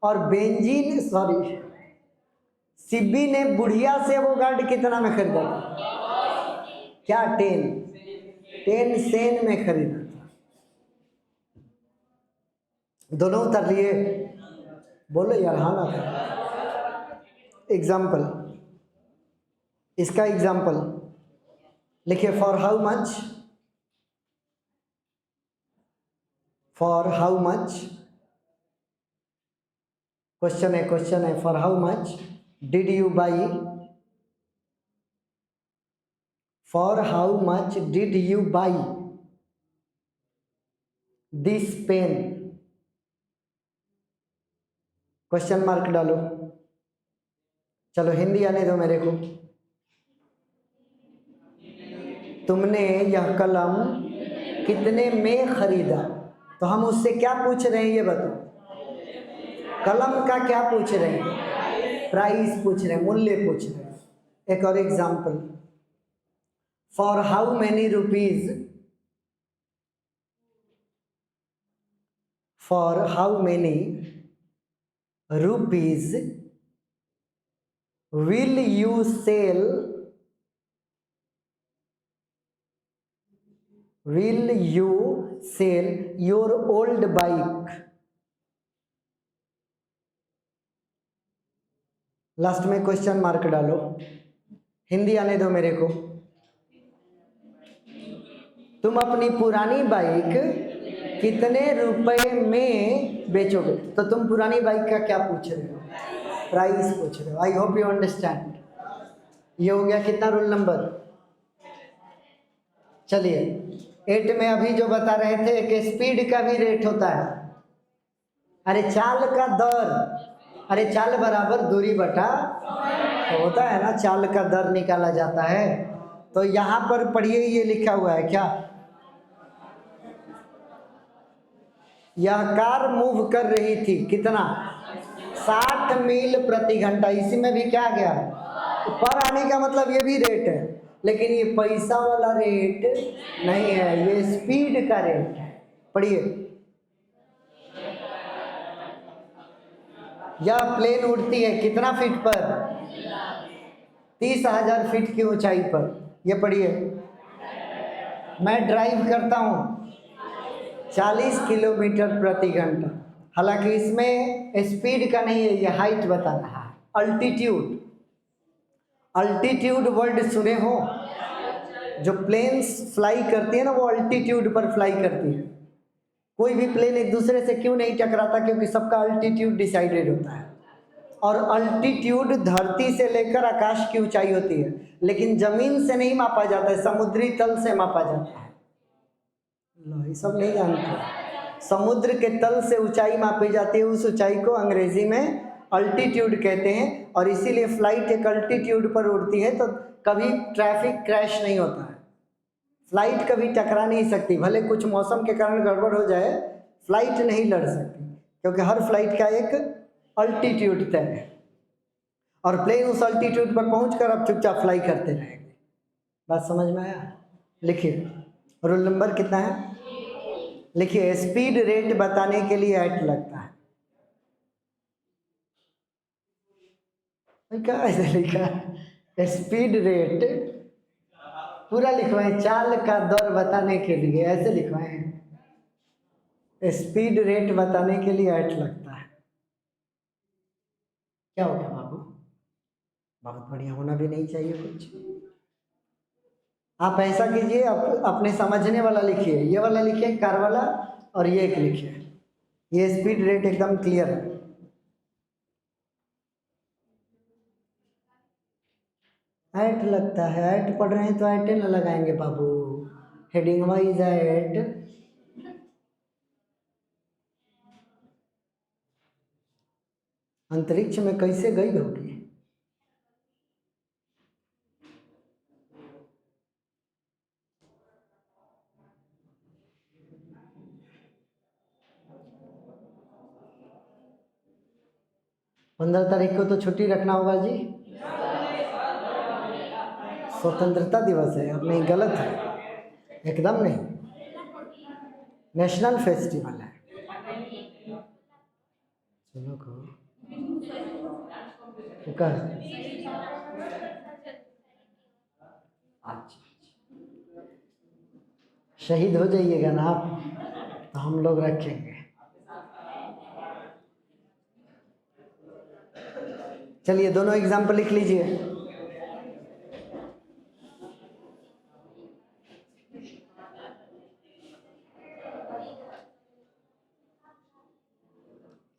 और बेंजीन सॉरी सिब्बी ने बुढ़िया से वो गार्ड कितना में खरीदा था? क्या 10 सेन में खरीदा था। दोनों उतर लिए, बोलो यार, हाँ ना था। एग्जाम्पल, इसका एग्जाम्पल लिखिए, for how much, for how much, question है, for how much did you buy, for how much did you buy this pen, question mark डालो। चलो हिंदी आने दो मेरे को। तुमने यह कलम कितने में खरीदा? तो हम उससे क्या पूछ रहे हैं ये बताओ। कलम का क्या पूछ रहे हैं? प्राइस पूछ रहे हैं, मूल्य पूछ रहे हैं। एक और example, for how many rupees for how many rupees will you sell your old bike. Last में क्वेश्चन मार्क डालो, हिंदी आने दो मेरे को। तुम अपनी पुरानी बाइक कितने रुपए में बेचोगे? तो तुम पुरानी बाइक का क्या पूछ रहे हो? प्राइस पूछ रहे हो। आई होप यू अंडरस्टैंड। ये हो गया कितना रोल नंबर? चलिए 8 में अभी जो बता रहे थे एक स्पीड का भी रेट होता है। अरे चाल का दर, अरे चाल बराबर दूरी बटा, तो होता है ना, चाल का दर निकाला जाता है। तो यहां पर पढ़िए, ये लिखा हुआ है क्या, यह कार मूव कर रही थी कितना, 60 मील प्रति घंटा। इसी में भी क्या गया, पर आने का मतलब ये भी रेट है, लेकिन ये पैसा वाला रेट नहीं है, ये स्पीड का रेट है। पढ़िए, यह प्लेन उड़ती है कितना फीट पर, 30,000 फीट की ऊंचाई पर। ये पढ़िए, मैं ड्राइव करता हूँ 40 किलोमीटर प्रति घंटा। हालांकि इसमें स्पीड का नहीं है, ये हाइट बता रहा है। अल्टीट्यूड, अल्टीट्यूड वर्ड सुने हो? जो प्लेन्स फ्लाई करती है ना, वो अल्टीट्यूड पर फ्लाई करती है। कोई भी प्लेन एक दूसरे से क्यों नहीं टकराता? क्योंकि सबका अल्टीट्यूड डिसाइडेड होता है। और अल्टीट्यूड धरती से लेकर आकाश की ऊंचाई होती है, लेकिन जमीन से नहीं मापा जाता है, समुद्री तल से मापा जाता है। ये सब नहीं जानते। समुद्र के तल से ऊंचाई मापी जाती है, उस ऊंचाई को अंग्रेजी में अल्टीट्यूड कहते हैं। और इसीलिए फ्लाइट एक अल्टीट्यूड पर उड़ती है, तो कभी ट्रैफिक क्रैश नहीं होता है। फ्लाइट कभी टकरा नहीं सकती, भले कुछ मौसम के कारण गड़बड़ हो जाए, फ्लाइट नहीं लड़ सकती, क्योंकि हर फ्लाइट का एक अल्टीट्यूड तय है। और प्लेन उस अल्टीट्यूड पर पहुंचकर अब चुपचाप फ्लाई करते रहेंगे। बात समझ में आया? लिखिए, रोल नंबर कितना है? लिखिए, स्पीड रेट बताने के लिए एट लगता है। क्या ऐसे लिखा है? स्पीड रेट पूरा लिखवाए, चाल का दर बताने के लिए ऐसे लिखवाए। स्पीड रेट बताने के लिए एट लगता है। क्या हो गया बाबू? बहुत बढ़िया, होना भी नहीं चाहिए कुछ। आप ऐसा कीजिए, अपने समझने वाला लिखिए, ये वाला लिखिए कार वाला, और ये एक लिखिए। ये स्पीड रेट एकदम क्लियर है। ऐट लगता है, ऐट पढ़ रहे हैं तो ऐटे न लगाएंगे बाबू। हेडिंग वाइज ऐट, अंतरिक्ष में कैसे गई होगी? पंद्रह तारीख को तो छुट्टी रखना होगा जी, स्वतंत्रता दिवस है। अब नहीं, गलत है, एकदम नहीं, नेशनल फेस्टिवल है। चलो कहो कर। अच्छा, शहीद हो जाइएगा ना आप, तो हम लोग रखेंगे। चलिए दोनों एग्जाम्पल लिख लीजिए।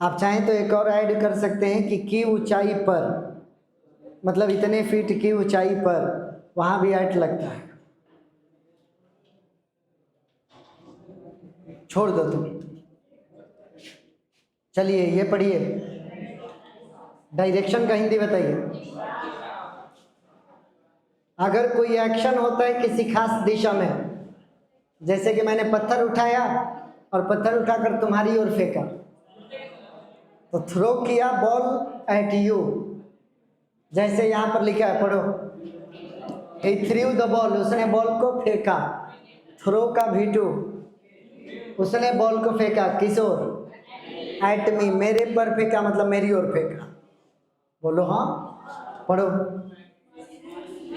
आप चाहें तो एक और ऐड कर सकते हैं कि की ऊंचाई पर, मतलब इतने फीट की ऊंचाई पर, वहां भी ऐट लगता है। छोड़ दो तुम। चलिए ये पढ़िए, डायरेक्शन का हिंदी बताइए। अगर कोई एक्शन होता है किसी खास दिशा में, जैसे कि मैंने पत्थर उठाया और पत्थर उठाकर तुम्हारी ओर फेंका, तो थ्रो किया बॉल एट यू, जैसे यहां पर लिखा है, पढ़ो, he threw the ball, उसने बॉल को फेंका। थ्रो का V2, उसने बॉल को फेंका किस ओर? एट मी, मेरे पर फेंका मतलब मेरी ओर फेंका। बोलो हाँ, पढ़ो।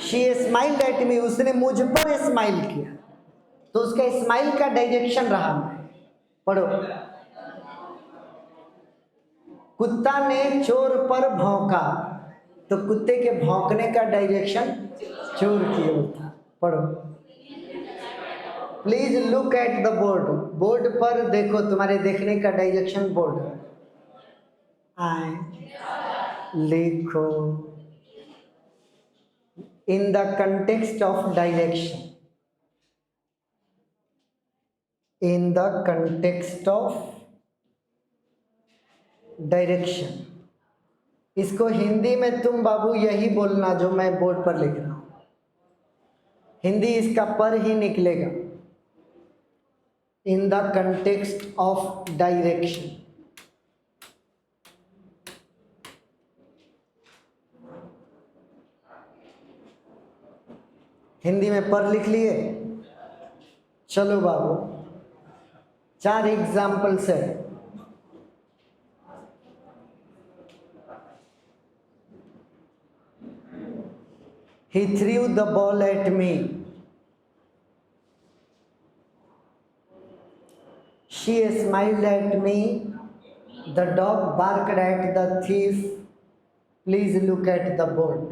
शी स्माइल्ड एट मी, उसने मुझ पर स्माइल किया, तो उसका स्माइल का डायरेक्शन रहा। पढ़ो। कुत्ता ने चोर पर भौंका, तो कुत्ते के भौंकने का डायरेक्शन चोर की ओर था। पढ़ो। Please look at the board, board पर देखो, तुम्हारे देखने का डायरेक्शन बोर्ड है। आए लिखो इन the context of direction, in the context of direction. इसको हिंदी में तुम बाबू यही बोलना जो मैं बोर्ड पर लिख रहा हूं, हिंदी इसका पर ही निकलेगा। इन the context of direction. Hindi में पर लिख लिए। चलो बाबू, 4 एग्जाम्पल्स है। He threw the ball at me. She smiled at me. The dog barked at the thief. Please look at the board.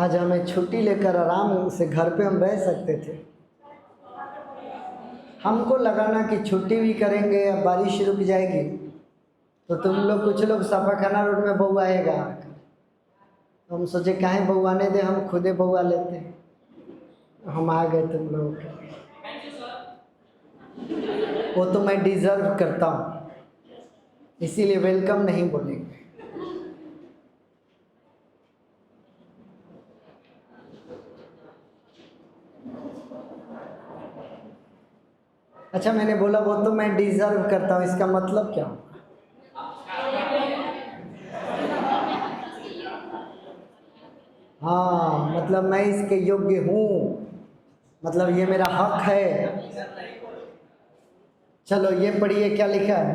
आज हमें छुट्टी लेकर आराम से घर पे हम रह सकते थे। हमको लगा ना कि छुट्टी भी करेंगे, अब बारिश रुक जाएगी तो तुम लोग कुछ लोग सफाखाना रोड में बउआ आएगा, तो हम सोचे काहे बउआने दे, हम खुदे बउआ लेते हैं। हम आ गए तुम लोग के। वो तो मैं डिजर्व करता हूँ, इसीलिए वेलकम नहीं बोलेंगे। अच्छा, मैंने बोला वो तो मैं डिजर्व करता हूँ, इसका मतलब क्या होगा? हाँ, मतलब मैं इसके योग्य हूँ, मतलब ये मेरा हक है। चलो ये पढ़िए क्या लिखा है।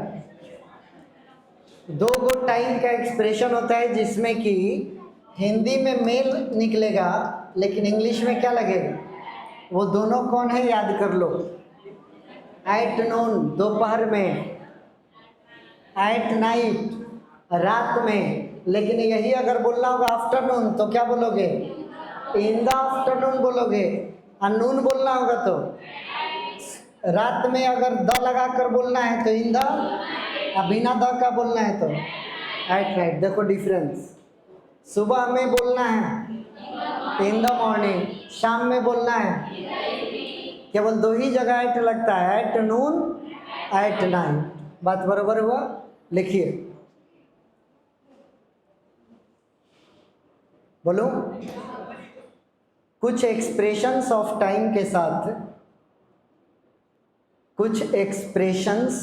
2 गो टाइम का एक्सप्रेशन होता है जिसमें कि हिंदी में मेल निकलेगा लेकिन इंग्लिश में क्या लगेगा? वो दोनों कौन है याद कर लो। एट नून दोपहर में, एट नाइट रात में। लेकिन यही अगर बोलना होगा आफ्टरनून तो क्या बोलोगे? इन द आफ्टरनून बोलोगे। और नून बोलना होगा तो रात में अगर द लगा कर बोलना है तो इन द, बिना द का बोलना है तो एट नाइट। देखो डिफरेंस। सुबह में बोलना है इन द मॉर्निंग, शाम में बोलना है, केवल 2 ही जगह एट लगता है, एट नून, एट नाइट। बात बराबर हुआ? लिखिए, बोलो। कुछ एक्सप्रेशंस ऑफ टाइम के साथ, कुछ एक्सप्रेशंस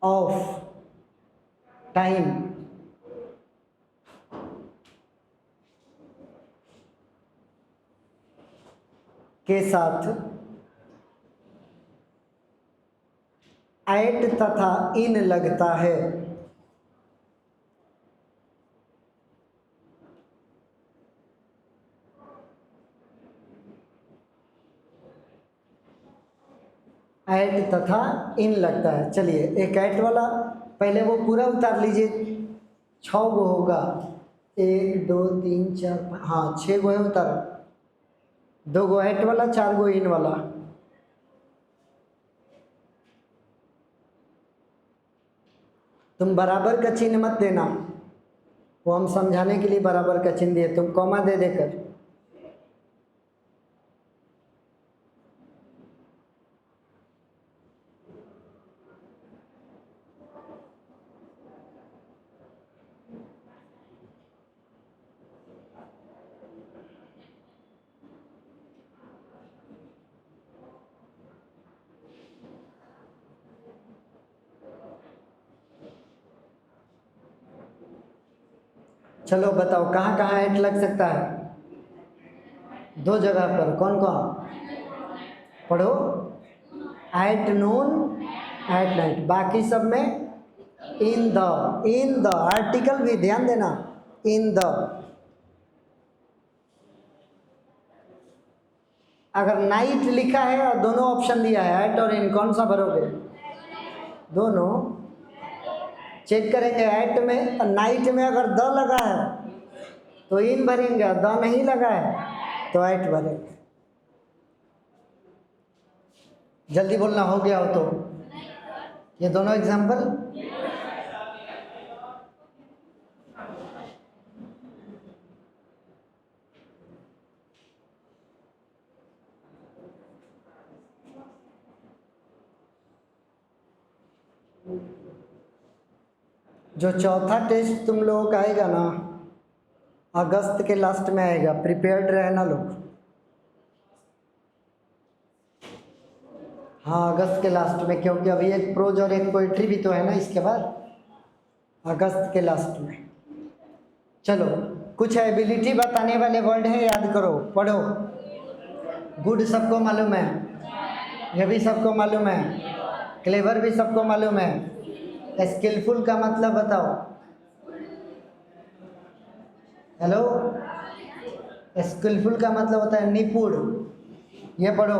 ऑफ टाइम के साथ एट तथा इन लगता है। एट तथा इन लगता है। चलिए, एक एट वाला पहले वो पूरा उतार लीजिए। 6 गो होगा, 1 2 3 4 5, हाँ 6 गो है, उतारो। 2 गो एट वाला, 4 गो इन वाला। तुम बराबर का चिन्ह मत देना, वो हम समझाने के लिए बराबर का चिन्ह दिए, तुम कॉमा दे देकर। चलो बताओ कहाँ कहाँ एट लग सकता है? दो जगह पर। कौन कौन? पढ़ो। At noon, at night. बाकी सब में in the. In the article भी ध्यान देना, इन द। अगर नाइट लिखा है और दोनों ऑप्शन दिया है एट और इन, कौन सा भरोगे? दोनों। चेक करेंगे एट में, नाइट में अगर द लगा है तो इन भरेंगे, द नहीं लगा है तो एट भरेंगे। जल्दी बोलना, हो गया हो तो। ये दोनों एग्जाम्पल। जो चौथा टेस्ट तुम लोगों का आएगा ना, अगस्त के लास्ट में आएगा। प्रिपेयर्ड रहना लोग। हाँ, अगस्त के लास्ट में, क्योंकि अभी एक प्रोज और एक पोइट्री भी तो है ना इसके बाद, अगस्त के लास्ट में। चलो, कुछ एबिलिटी बताने वाले वर्ड हैं, याद करो, पढ़ो। गुड सबको मालूम है, ये भी सबको मालूम है। क्लेवर भी सबको मालूम है। स्किलफुल का मतलब बताओ। हेलो, स्किलफुल का मतलब होता है निपुण। ये पढ़ो।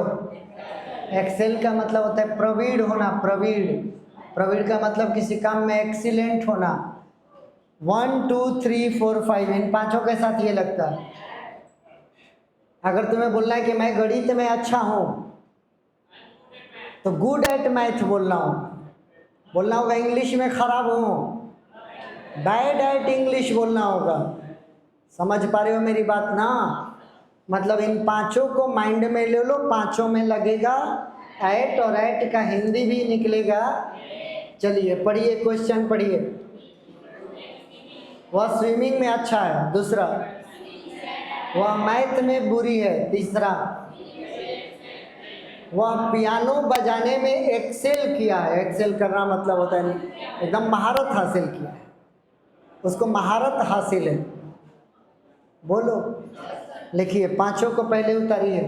एक्सेल का मतलब होता है प्रवीण होना, प्रवीण। प्रवीण का मतलब किसी काम में एक्सीलेंट होना। 1 2 3 4 5 इन पांचों के साथ ये लगता है। अगर तुम्हें बोलना है कि मैं गणित में अच्छा हूँ तो गुड एट मैथ बोलना होगा। बोलना होगा इंग्लिश में खराब हूँ, बैड एट इंग्लिश बोलना होगा। समझ पा रहे हो मेरी बात ना? मतलब इन पांचों को माइंड में ले लो, पांचों में लगेगा एट, और एट का हिंदी भी निकलेगा। चलिए पढ़िए, क्वेश्चन पढ़िए। वह स्विमिंग में अच्छा है, दूसरा। वह मैथ में बुरी है, तीसरा। वह पियानो बजाने में एक्सेल किया है। एक्सेल करना मतलब होता है एकदम महारत हासिल किया है, उसको महारत हासिल है। बोलो, लिखिए, पांचों को पहले उतारिए।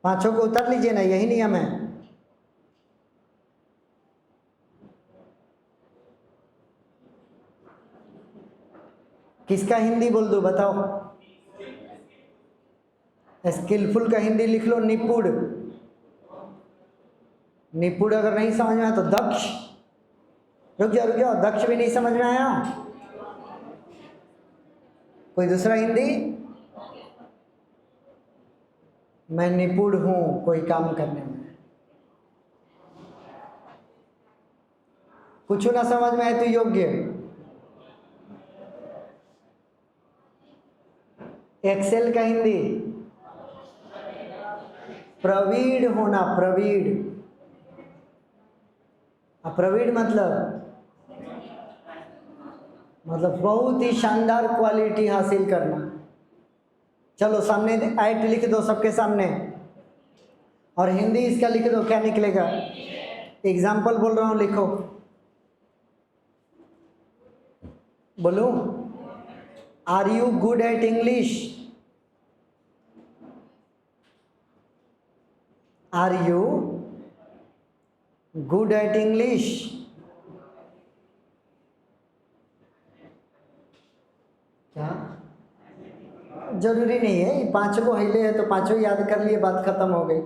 पांचों को उतार लीजिए ना, यही नियम है। किसका हिंदी बोल दो, बताओ। स्किलफुल का हिंदी लिख लो निपुण। निपुण अगर नहीं समझ में आया तो दक्ष। रुक जाओ, दक्ष भी नहीं समझ में आया? कोई दूसरा हिंदी? मैं निपुण हूं कोई काम करने में। कुछ ना समझ में आए तो योग्य। एक्सेल का हिंदी? प्रवीण होना, प्रवीण। प्रवीण मतलब बहुत ही शानदार क्वालिटी हासिल करना। चलो सामने एट लिख दो सबके सामने, और हिंदी इसका लिख दो, क्या निकलेगा? एग्जाम्पल बोल रहा हूं, लिखो। बोलो, are you good at English? Are you good at English? क्या जरूरी नहीं है, पांचों को हिले है तो पांचों याद कर लिए, बात खत्म हो गई।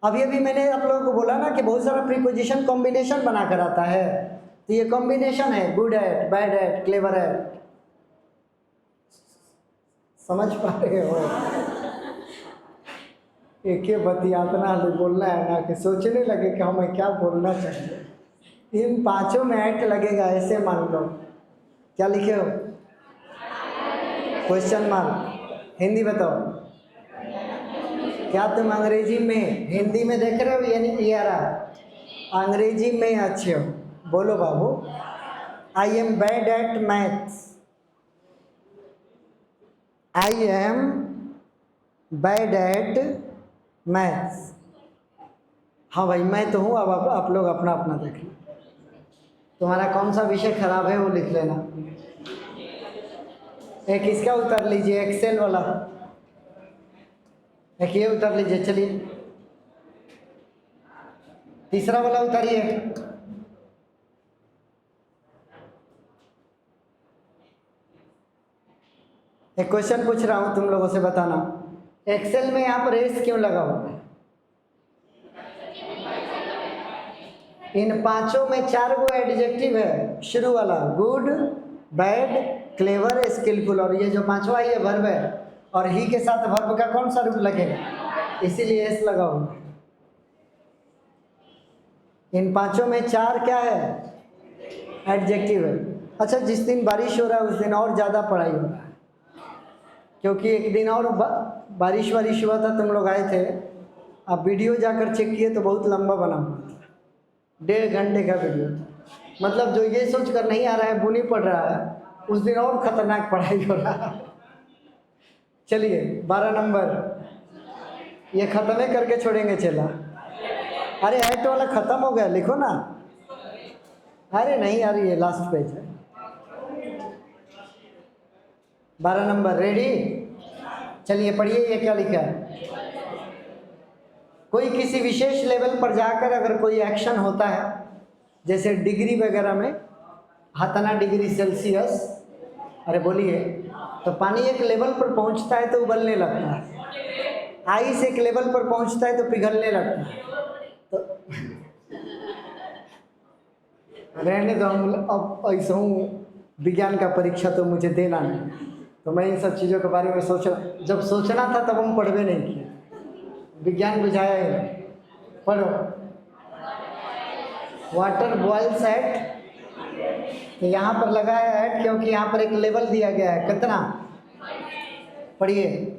अभी अभी मैंने आप लोगों को बोला ना कि बहुत सारा प्रीपोजिशन कॉम्बिनेशन बनाकर आता है, तो ये कॉम्बिनेशन है, good at, bad at, clever at. समझ पा रहे हो? एक ही बतियातना बोलना है ना कि सोचने लगे कि हमें क्या बोलना चाहिए। इन पांचों में एट लगेगा, ऐसे मान लो। क्या लिखे हो? Question mark. हिंदी बताओ। क्या तुम अंग्रेजी में, हिंदी में देख रहे हो यानी ये आ रहा, अंग्रेजी में अच्छे हो? बोलो बाबू। I am bad at maths. I am bad at maths. हाँ भाई मैं तो हूँ, अब आप लोग अपना अपना देख लो, तुम्हारा कौन सा विषय खराब है वो लिख लेना। एक इसका उतार लीजिए, एक्सेल वाला, एक ये उतार लीजिए। चलिए तीसरा वाला उतारिए। एक क्वेश्चन पूछ रहा हूं तुम लोगों से, बताना एक्सेल में यहाँ पर एस क्यों लगा हुआ है? इन पांचों में 4 गो एडजेक्टिव है, शुरू वाला गुड, बैड, क्लेवर, स्किलफुल, और ये जो पांचवा ये वर्ब है, और ही के साथ वर्ब का कौन सा रूप लगेगा, इसीलिए एस लगा हुआ है। इन पांचों में 4 क्या है, एडजेक्टिव है। अच्छा जिस दिन बारिश हो रहा है उस दिन और ज़्यादा पढ़ाई हो रहा है, क्योंकि एक दिन और बारिश हुआ था, तुम लोग आए थे, आप वीडियो जाकर चेक किए तो बहुत लंबा बना हुआ था, 1.5 घंटे का वीडियो था। मतलब जो ये सोच कर नहीं आ रहा है बुनी पड़ रहा है, उस दिन और खतरनाक पढ़ाई हो रहा है। चलिए 12 नंबर, ये खत्म ही करके छोड़ेंगे चला। अरे एट वाला खत्म हो गया, लिखो ना। अरे नहीं यार ये लास्ट पेज है। 12 नंबर रेडी, चलिए पढ़िए ये क्या लिखा है। कोई किसी विशेष लेवल पर जाकर अगर कोई एक्शन होता है, जैसे डिग्री वगैरह में, हाथाना डिग्री सेल्सियस, अरे बोलिए, तो पानी एक लेवल पर पहुंचता है तो उबलने लगता है, आइस एक लेवल पर पहुंचता है तो पिघलने लगता है। तो रहने दो, हम अब ऐसा हूँ, विज्ञान का परीक्षा तो मुझे देना नहीं, तो मैं इन सब चीज़ों के बारे में जब सोचना था तब हम पढ़वे नहीं किए, विज्ञान बुझाया ही नहीं। पढ़ो, वाटर बॉयल्स एट, तो यहाँ पर लगा है एट क्योंकि यहाँ पर एक लेवल दिया गया है, कितना, पढ़िए।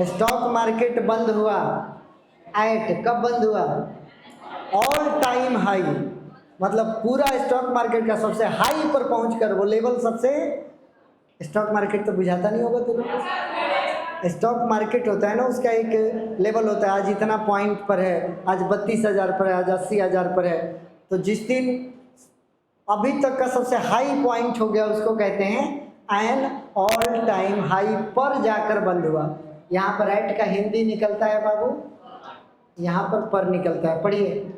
स्टॉक मार्केट बंद हुआ एट, कब बंद हुआ, ऑल टाइम हाई, मतलब पूरा स्टॉक मार्केट का सबसे हाई पर पहुंचकर, वो लेवल सबसे, स्टॉक मार्केट तो बुझाता नहीं होगा तुम लोग, स्टॉक मार्केट होता है ना, उसका एक लेवल होता है, आज इतना पॉइंट पर है, आज 32,000 पर है, आज 80,000 पर है, तो जिस दिन अभी तक का सबसे हाई पॉइंट हो गया उसको कहते हैं एन ऑल टाइम हाई पर जाकर बंद हुआ। यहाँ पर एट का हिंदी निकलता है बाबू, यहाँ पर निकलता है, पढ़िए।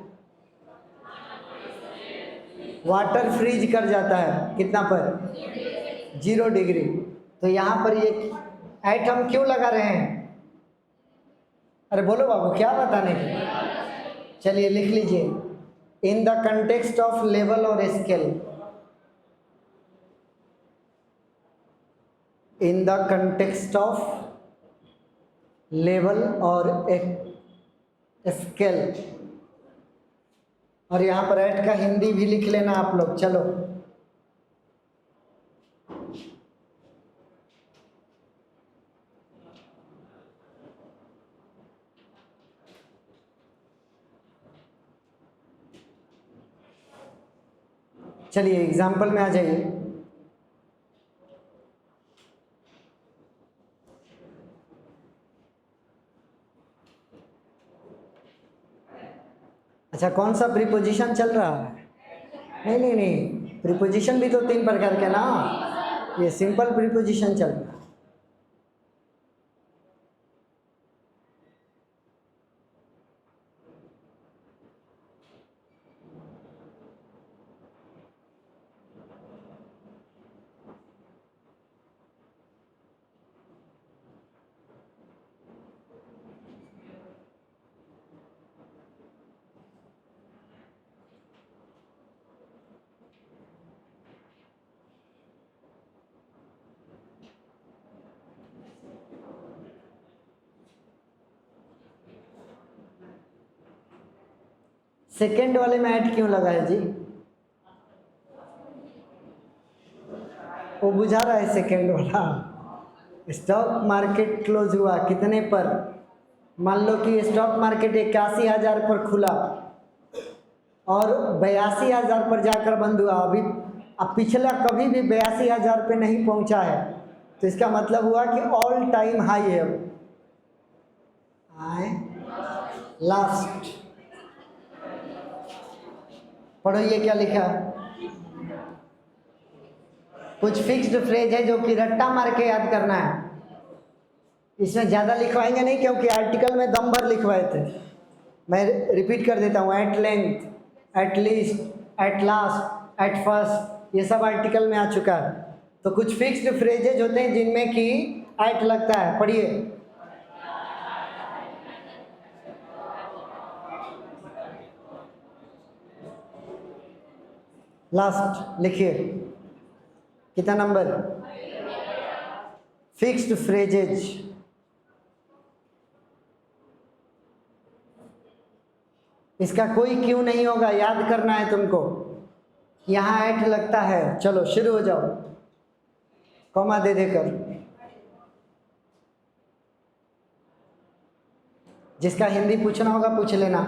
वाटर फ्रीज कर जाता है कितना पर, 0 डिग्री, तो यहाँ पर ये एट हम क्यों लगा रहे हैं, अरे बोलो बाबू क्या बताने के, चलिए लिख लीजिए, in the context of level और scale, in the context of level और स्केल, और यहाँ पर एट का हिंदी भी लिख लेना आप लोग। चलो चलिए एग्जाम्पल में आ जाइए। अच्छा कौन सा प्रीपोजिशन चल रहा है, नहीं, प्रीपोजिशन भी तो 3 प्रकार के ना, ये सिंपल प्रीपोजिशन चल रहा है। सेकेंड वाले में ऐड क्यों लगा है जी, वो बुझा रहा है सेकेंड वाला। स्टॉक मार्केट क्लोज हुआ कितने पर, मान लो कि स्टॉक मार्केट 81,000 पर खुला और 82,000 पर जाकर बंद हुआ, अभी अब पिछला कभी भी 82,000 पे नहीं पहुंचा है, तो इसका मतलब हुआ कि ऑल टाइम हाई है। आए लास्ट पढ़ो ये क्या लिखा है। कुछ फिक्स्ड फ्रेज है जो कि रट्टा मार के याद करना है। इसमें ज़्यादा लिखवाएंगे नहीं, क्योंकि आर्टिकल में दम भर लिखवाए थे। मैं रिपीट कर देता हूँ, at length, at least, at last, at first, ये सब आर्टिकल में आ चुका है। तो कुछ फिक्स्ड फ्रेजेज होते हैं जिनमें कि एट लगता है। पढ़िए, लास्ट लिखिए, कितना नंबर? Fixed phrases. इसका कोई क्यों नहीं होगा, याद करना है तुमको। यहाँ एट लगता है, चलो शुरू हो जाओ, कॉमा दे देकर। जिसका हिंदी पूछना होगा पूछ लेना।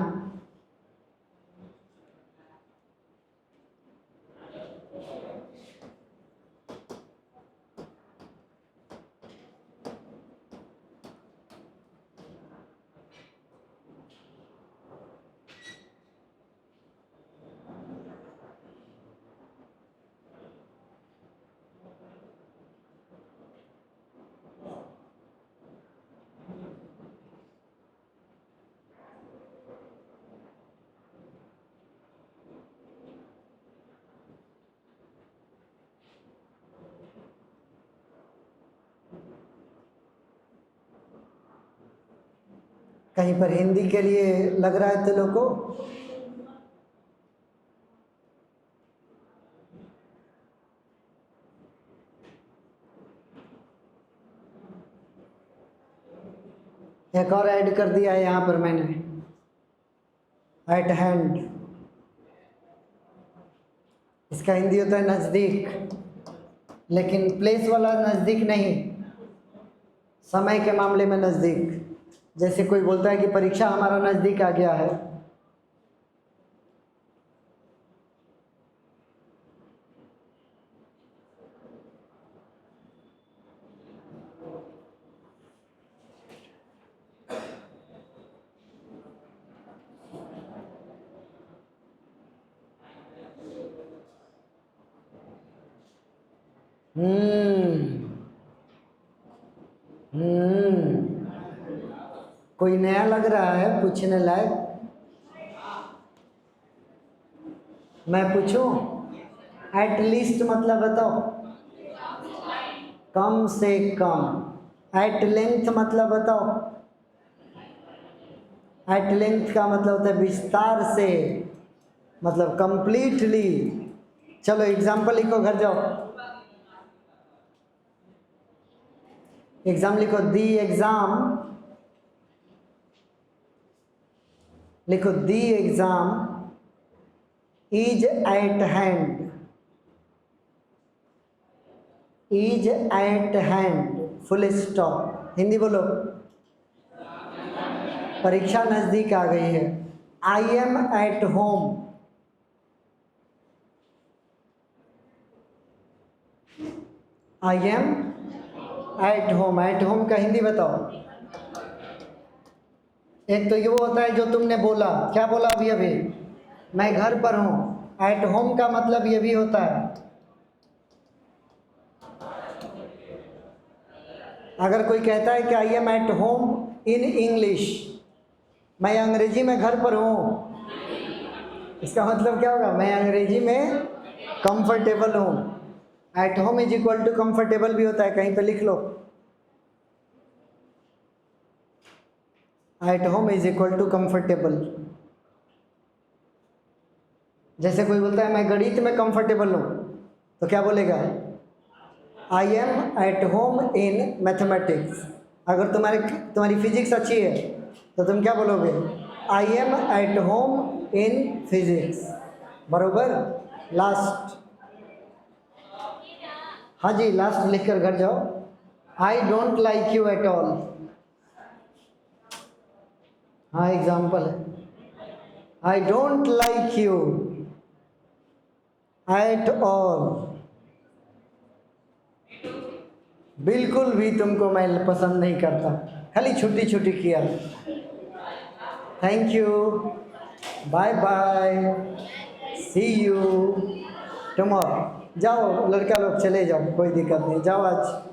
कहीं पर हिंदी के लिए लग रहा है तो लोग को एक और ऐड कर दिया है यहाँ पर मैंने, एट हैंड। इसका हिंदी होता है नज़दीक, लेकिन प्लेस वाला नज़दीक नहीं, समय के मामले में नज़दीक। जैसे कोई बोलता है कि परीक्षा हमारा नज़दीक आ गया है, कोई नया लग रहा है पूछने लायक? मैं पूछूं? एट लीस्ट मतलब बताओ, कम से कम। एट लेंथ मतलब बताओ, एट लेंथ का मतलब होता है विस्तार से, मतलब कंप्लीटली। चलो एग्जाम्पल लिखो, घर जाओ, एग्जाम लिखो। दी एग्जाम, लिखो the exam is eight hand, is eight hand, full stop. Hindi बोलो, परीक्षा नजदीक आ गई है। I am at home, I am at home. At home का हिंदी बताओ। एक तो ये वो होता है जो तुमने बोला, क्या बोला अभी अभी, मैं घर पर हूँ। एट होम का मतलब ये भी होता है, अगर कोई कहता है कि I am at home in English, मैं अंग्रेजी में घर पर हूँ, इसका मतलब क्या होगा, मैं अंग्रेजी में कंफर्टेबल हूँ। At home is equal to comfortable भी होता है, कहीं पे लिख लो। At home is equal to comfortable. जैसे कोई बोलता है मैं गणित में कंफर्टेबल हूँ, तो क्या बोलेगा, I am at home in mathematics. अगर तुम्हारी फिजिक्स अच्छी है तो तुम क्या बोलोगे, I am at home in physics. बरोबर। लास्ट, हाँ जी लास्ट लिख कर घर जाओ। I don't like you at all, हाँ एग्जाम्पल है। I don't like you, at all, बिल्कुल भी तुमको मैं पसंद नहीं करता, खाली छुट्टी छुट्टी किया। Thank you, bye bye, see you tomorrow. जाओ लड़का लोग चले जाओ, कोई दिक्कत नहीं, जाओ आज।